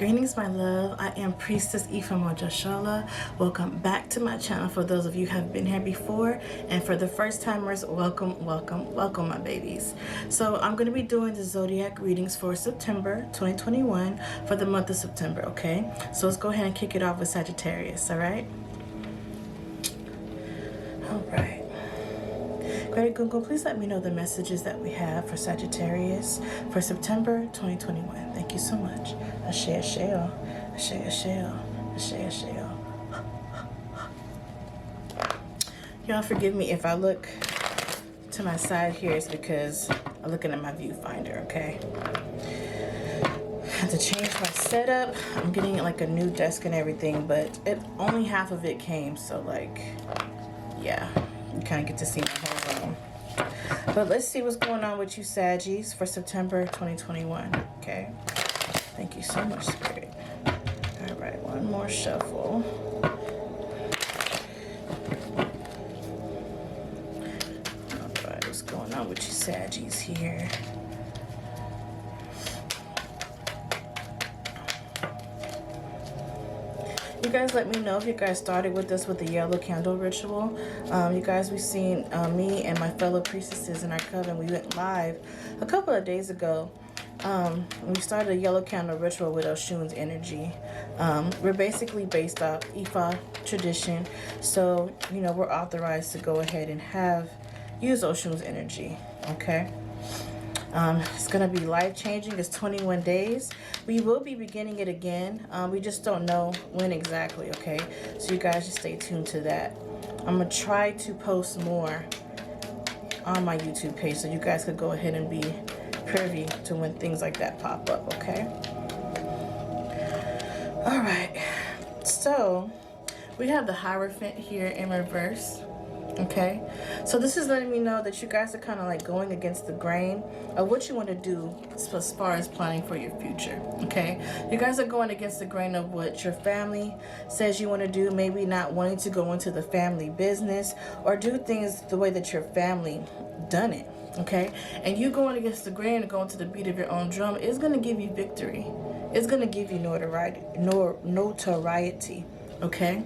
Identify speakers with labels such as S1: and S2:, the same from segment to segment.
S1: Greetings, my love. I am Priestess Ifa Mojashola. Welcome back to my channel for those of you who have been here before, and for the first timers, welcome, welcome, welcome, my babies. So I'm going to be doing the zodiac readings for September 2021 for the month of September, okay? So let's go ahead and kick it off with Sagittarius, all right? All right. Great Google, please let me know the messages that we have for Sagittarius for September 2021. Thank you so much. Ashe, asheo, ashe, asheo, ashe, asheo. Y'all forgive me if I look to my side here. It's because I'm looking at my viewfinder, okay? I had to change my setup. I'm getting like a new desk and everything, but only half of it came, so like, yeah. You kind of get to see my whole room. But let's see what's going on with you, Saggies, for September 2021. Okay. Thank you so much, Spirit. All right, one more shuffle. All right, what's going on with you, Saggies, here? You guys let me know if you guys started with us with the yellow candle ritual. You guys, we've seen me and my fellow priestesses in our coven. We went live a couple of days ago. We started a yellow candle ritual with Oshun's energy. We're basically based off Ifa tradition. So, you know, we're authorized to go ahead and use Oshun's energy, okay? It's going to be life-changing. It's 21 days. We will be beginning it again. We just don't know when exactly, okay? So you guys just stay tuned to that. I'm going to try to post more on my YouTube page so you guys could go ahead and be privy to when things like that pop up, okay? All right. So we have the Hierophant here in reverse. Okay, so this is letting me know that you guys are kind of like going against the grain of what you want to do as far as planning for your future. Okay, you guys are going against the grain of what your family says you want to do, maybe not wanting to go into the family business or do things the way that your family done it. Okay, and you going against the grain and going to the beat of your own drum is going to give you victory. It's going to give you notoriety. Okay.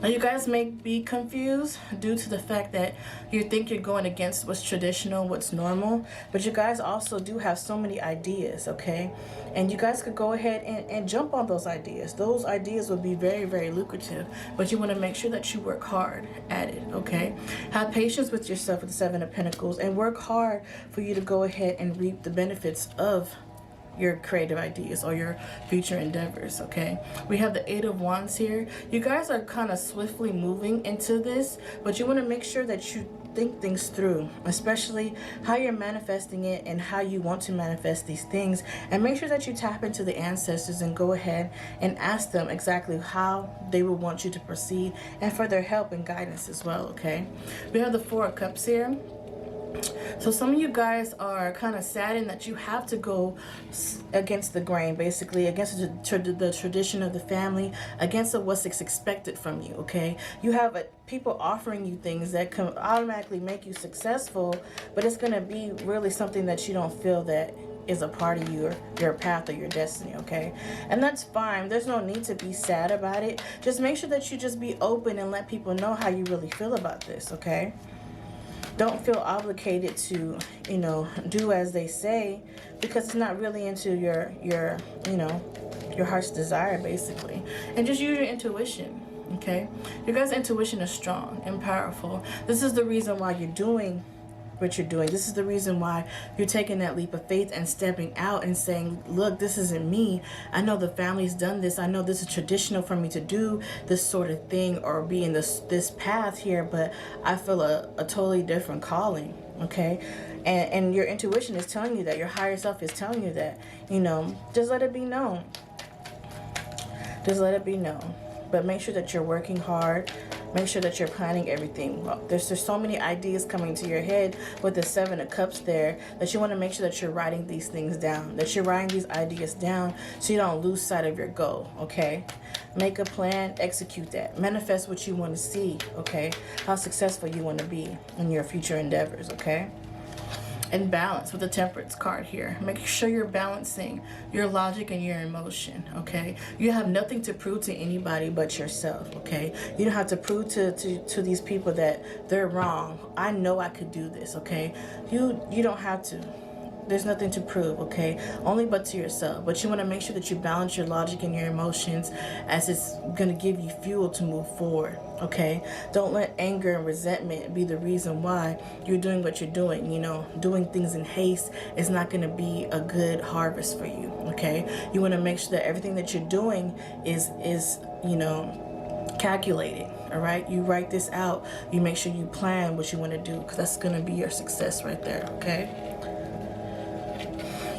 S1: Now, you guys may be confused due to the fact that you think you're going against what's traditional, what's normal, but you guys also do have so many ideas, okay? And you guys could go ahead and jump on those ideas. Those ideas will be very, very lucrative, but you want to make sure that you work hard at it, okay? Have patience with yourself with the Seven of Pentacles and work hard for you to go ahead and reap the benefits of your creative ideas or your future endeavors, okay? We have the Eight of Wands here. You guys are kind of swiftly moving into this, but you want to make sure that you think things through, especially how you're manifesting it and how you want to manifest these things, and make sure that you tap into the ancestors and go ahead and ask them exactly how they would want you to proceed and for their help and guidance as well, okay? We have the Four of Cups here. So some of you guys are kind of saddened that you have to go against the grain, basically, against the tradition of the family, against what's expected from you, okay? You have people offering you things that can automatically make you successful, but it's going to be really something that you don't feel that is a part of your path or your destiny, okay? And that's fine. There's no need to be sad about it. Just make sure that you just be open and let people know how you really feel about this, okay? Don't feel obligated to, you know, do as they say, because it's not really into your heart's desire, basically. And just use your intuition, okay? Your guys' intuition is strong and powerful. This is the reason why you're doing what you're doing. This is the reason why you're taking that leap of faith and stepping out and saying, look, this isn't me. I know the family's done this. I know this is traditional for me to do this sort of thing or be in this path here, but I feel a totally different calling, okay? And your intuition is telling you that. Your higher self is telling you that. You know, just let it be known. Just let it be known. But make sure that you're working hard. Make sure that you're planning everything. There's so many ideas coming to your head with the Seven of Cups there that you want to make sure that you're writing these things down, that you're writing these ideas down so you don't lose sight of your goal, okay? Make a plan, execute that. Manifest what you want to see, okay? How successful you want to be in your future endeavors, okay? and balance with the Temperance card here. Make sure you're balancing your logic and your emotion, okay? You have nothing to prove to anybody but yourself, okay? You don't have to prove to these people that they're wrong. I know I could do this, okay? You don't have to. There's nothing to prove, okay? Only but to yourself. But you want to make sure that you balance your logic and your emotions, as it's going to give you fuel to move forward, okay? Don't let anger and resentment be the reason why you're doing what you're doing. You know, doing things in haste is not going to be a good harvest for you, okay? You want to make sure that everything that you're doing is you know, calculated. All right, you write this out. You make sure you plan what you want to do, because that's going to be your success right there, okay?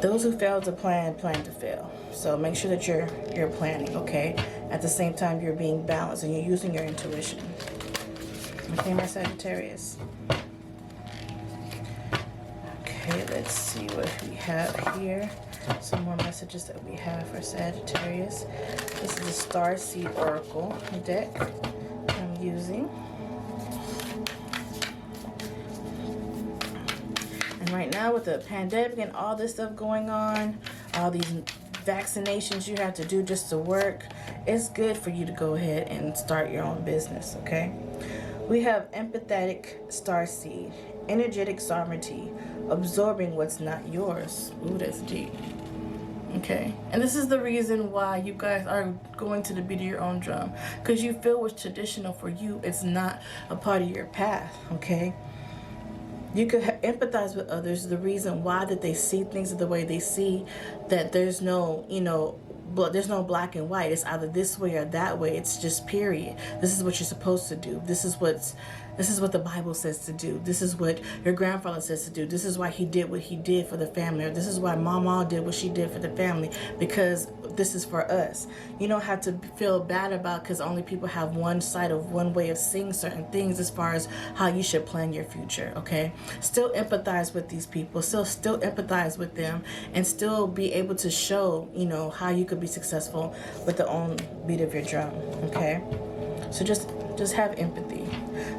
S1: Those who fail to plan to fail. So make sure that you're planning, okay? At the same time, you're being balanced and you're using your intuition. Okay, my Sagittarius. Okay, let's see what we have here. Some more messages that we have for Sagittarius. This is the Star Seed Oracle deck I'm using. Right now, with the pandemic and all this stuff going on, all these vaccinations you have to do just to work, it's good for you to go ahead and start your own business, okay? We have empathetic starseed, energetic sovereignty, absorbing what's not yours. Ooh, that's deep. Okay, and this is the reason why you guys are going to the beat of your own drum, because you feel what's traditional for you, it's not a part of your path, okay? You could empathize with others, the reason why that they see things the way they see, that there's no, you know, there's no black and white. It's either this way or that way. It's just period. This is what you're supposed to do. This is what the Bible says to do. This is what your grandfather says to do. This is why he did what he did for the family. Or this is why Mama did what she did for the family, because this is for us. You don't have to feel bad about because only people have one side of one way of seeing certain things as far as how you should plan your future, okay? Still empathize with these people. Still empathize with them, and still be able to show, you know, how you could be successful with the own beat of your drum, okay? So just have empathy.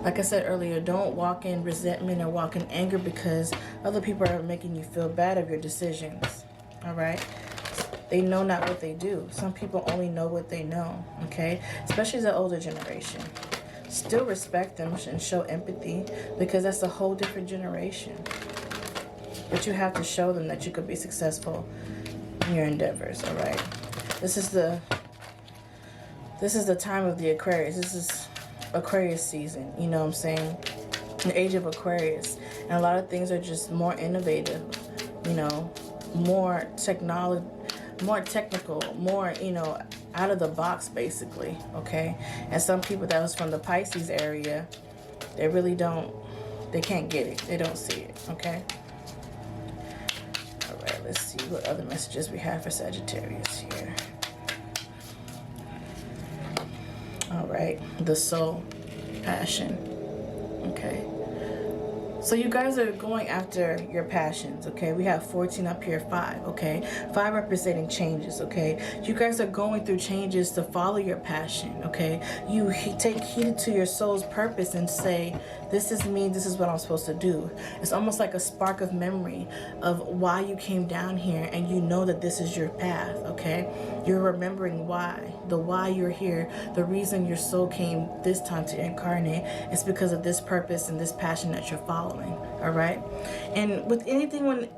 S1: Like I said earlier, don't walk in resentment or walk in anger because other people are making you feel bad of your decisions, all right? They know not what they do. Some people only know what they know, okay? Especially the older generation. Still respect them and show empathy, because that's a whole different generation. But you have to show them that you could be successful in your endeavors, all right? This is the time of the Aquarius. This is Aquarius season, you know what I'm saying? The age of Aquarius. And a lot of things are just more innovative, you know, more technical, more, you know, out of the box, basically, okay? And some people that was from the Pisces area, they really don't, they can't get it. They don't see it, okay? All right, let's see what other messages we have for Sagittarius here. All right, the soul, passion, okay? So you guys are going after your passions, okay? We have 14 up here, 5, okay? 5 representing changes, okay? You guys are going through changes to follow your passion, okay? You take heed to your soul's purpose and say, this is me, this is what I'm supposed to do. It's almost like a spark of memory of why you came down here, and you know that this is your path, okay? You're remembering why, the why you're here, the reason your soul came this time to incarnate is because of this purpose and this passion that you're following, all right? And with anything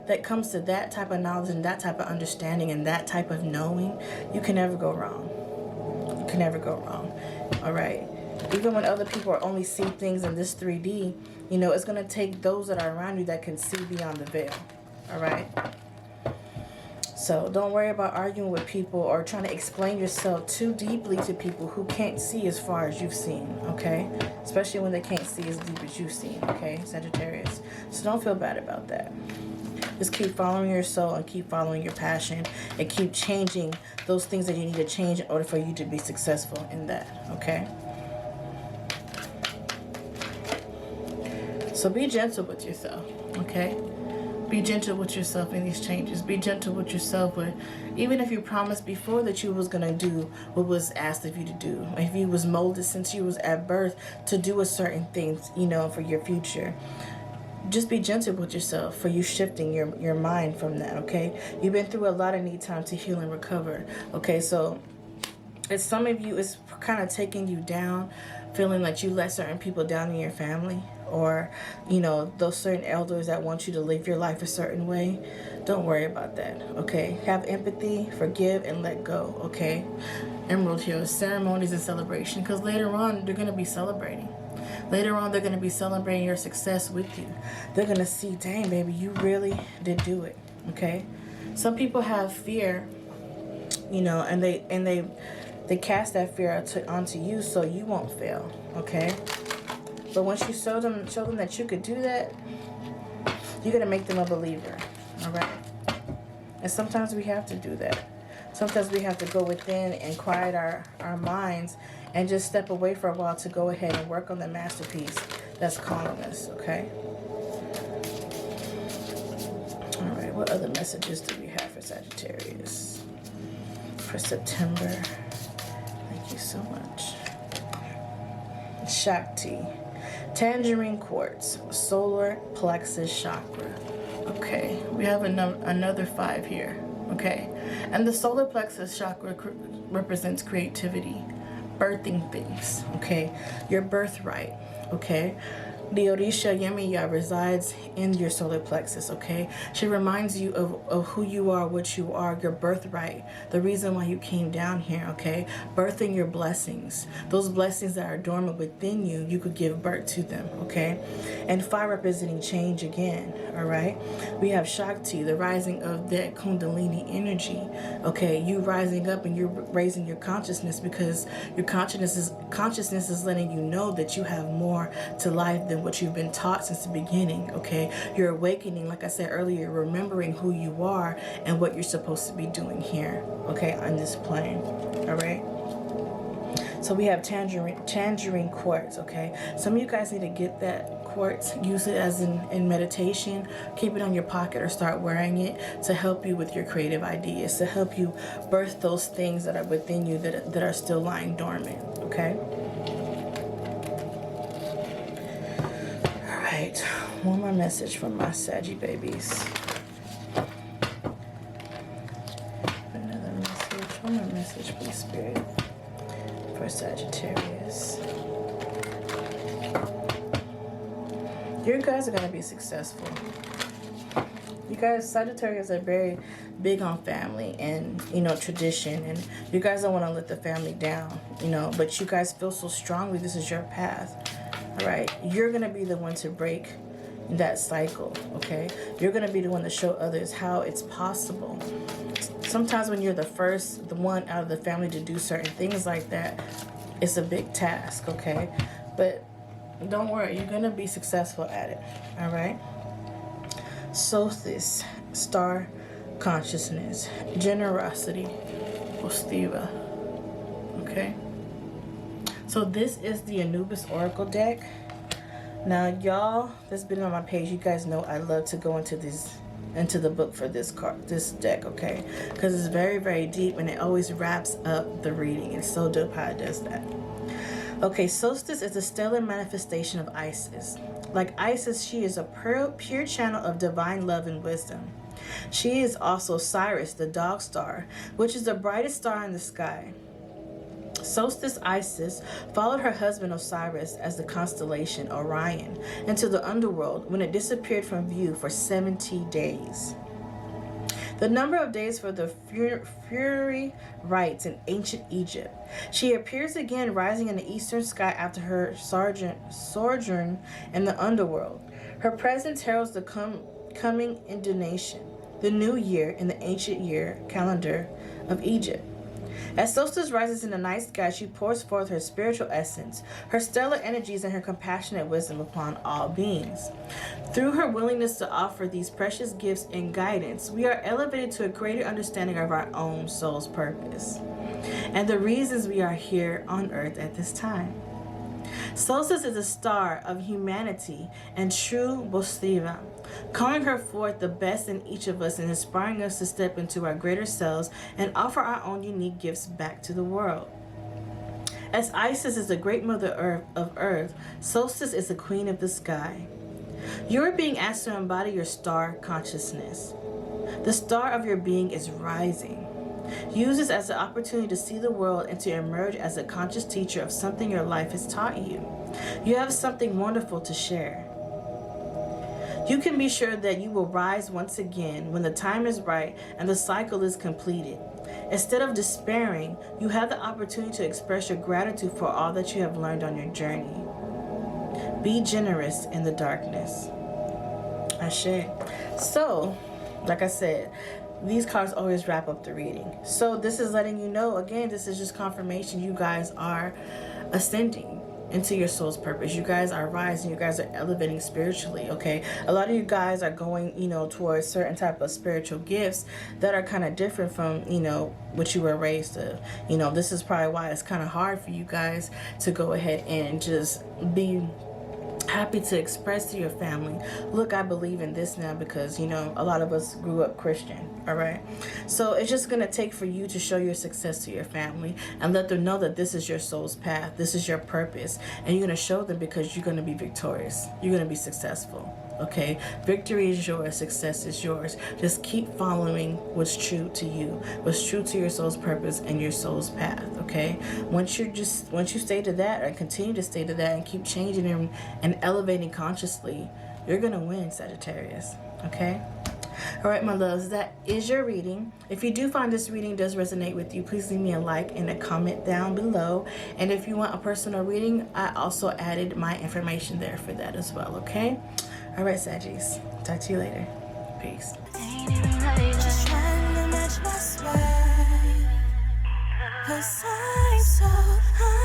S1: that comes to that type of knowledge and that type of understanding and that type of knowing, you can never go wrong. You can never go wrong, all right? Even when other people only see things in this 3D, you know, it's going to take those that are around you that can see beyond the veil, all right? So don't worry about arguing with people or trying to explain yourself too deeply to people who can't see as far as you've seen, okay? Especially when they can't see as deep as you've seen, okay, Sagittarius? So don't feel bad about that. Just keep following your soul and keep following your passion and keep changing those things that you need to change in order for you to be successful in that, okay? So be gentle with yourself, okay? Be gentle with yourself in these changes. Be gentle with yourself with, even if you promised before that you was going to do what was asked of you to do. If you was molded since you was at birth to do a certain thing, you know, for your future. just be gentle with yourself for you shifting your mind from that, okay? You've been through a lot and need time to heal and recover, okay? So it's some of you, it's kind of taking you down, feeling like you let certain people down in your family, or, you know, those certain elders that want you to live your life a certain way. Don't worry about that, okay? Have empathy, forgive, and let go, okay? Emerald here, ceremonies and celebration, because later on, they're going to be celebrating. Later on, they're going to be celebrating your success with you. They're going to see, dang, baby, you really did do it, okay? Some people have fear, you know, and they cast that fear onto you so you won't fail, okay? But once you show them that you could do that, you're going to make them a believer, all right? And sometimes we have to do that. Sometimes we have to go within and quiet our minds and just step away for a while to go ahead and work on the masterpiece that's calling us, okay? All right, what other messages do we have for Sagittarius for September? Thank you so much. Shakti. Tangerine quartz, solar plexus chakra. Okay, we have another 5 here. Okay, and the solar plexus chakra represents creativity, birthing things. Okay, your birthright. Okay, the Orisha Yemiya resides in your solar plexus. Okay, she reminds you of who you are, what you are, your birthright, the reason why you came down here. Okay, birthing your blessings, those blessings that are dormant within you, you could give birth to them. Okay, and 5 representing change again. All right, we have Shakti, the rising of that Kundalini energy. Okay, you rising up and you're raising your consciousness, because your consciousness is letting you know that you have more to life than what you've been taught since the beginning. Okay, you're awakening, like I said earlier, remembering who you are and what you're supposed to be doing here, okay, on this plane. All right, so we have tangerine quartz. Okay, some of you guys need to get that quartz, use it as in meditation, keep it on your pocket or start wearing it to help you with your creative ideas, to help you birth those things that are within you that are still lying dormant. Okay, all right, one more message from my Saggy babies. Another message, one more message, please, Spirit, for Sagittarius. You guys are going to be successful. You guys, Sagittarius are very big on family and, you know, tradition. And you guys don't want to let the family down, you know. But you guys feel so strongly this is your path. All right. You're going to be the one to break that cycle, okay? You're going to be the one to show others how it's possible. Sometimes when you're the one out of the family to do certain things like that, it's a big task, okay? But don't worry, you're going to be successful at it, all right? Solstice, star consciousness, generosity, Ostiva, okay? So this is the Anubis Oracle deck. Now, y'all that's been on my page, you guys know I love to go into the book for this deck, okay? Because it's very, very deep and it always wraps up the reading. It's so dope how it does that. Okay, Solstice is a stellar manifestation of Isis. Like Isis, she is a pure channel of divine love and wisdom. She is also Sirius, the dog star, which is the brightest star in the sky. Solstice Isis followed her husband Osiris as the constellation Orion into the underworld when it disappeared from view for 70 days. The number of days for the fury rites in ancient Egypt. She appears again rising in the eastern sky after her sojourn in the underworld. Her presence heralds the coming indonation, the new year in the ancient year calendar of Egypt. As Solstice rises in the night sky, she pours forth her spiritual essence, her stellar energies, and her compassionate wisdom upon all beings. Through her willingness to offer these precious gifts and guidance, we are elevated to a greater understanding of our own soul's purpose and the reasons we are here on earth at this time. Solstice is a star of humanity and true Bostiva, calling her forth the best in each of us and inspiring us to step into our greater selves and offer our own unique gifts back to the world. As Isis is the great mother of earth, Solstice is the queen of the sky. You are being asked to embody your star consciousness. The star of your being is rising. Use this as an opportunity to see the world and to emerge as a conscious teacher of something your life has taught you. You have something wonderful to share. You can be sure that you will rise once again when the time is right and the cycle is completed. Instead of despairing, you have the opportunity to express your gratitude for all that you have learned on your journey. Be generous in the darkness. Ashe. So, like I said, these cards always wrap up the reading. So this is letting you know, again, this is just confirmation you guys are ascending into your soul's purpose. You guys are rising. You guys are elevating spiritually, okay? A lot of you guys are going, towards certain type of spiritual gifts that are kind of different from, what you were raised to. This is probably why it's kind of hard for you guys to go ahead and just be happy to express to your family, look, I believe in this now, because a lot of us grew up Christian. All right, so it's just gonna take for you to show your success to your family and let them know that this is your soul's path, this is your purpose, and you're gonna show them, because you're gonna be victorious, you're gonna be successful. Okay, victory is yours, success is yours. Just keep following what's true to you, what's true to your soul's purpose and your soul's path. Okay, once you stay to that and continue to stay to that and keep changing and elevating consciously, you're gonna win, Sagittarius. Okay. All right, my loves, that is your reading. If you do find this reading does resonate with you, please leave me a like and a comment down below. And if you want a personal reading, I also added my information there for that as well, okay? All right, Saggies. Talk to you later. Peace.
S2: Just trying to match my swag, 'cause I'm so high.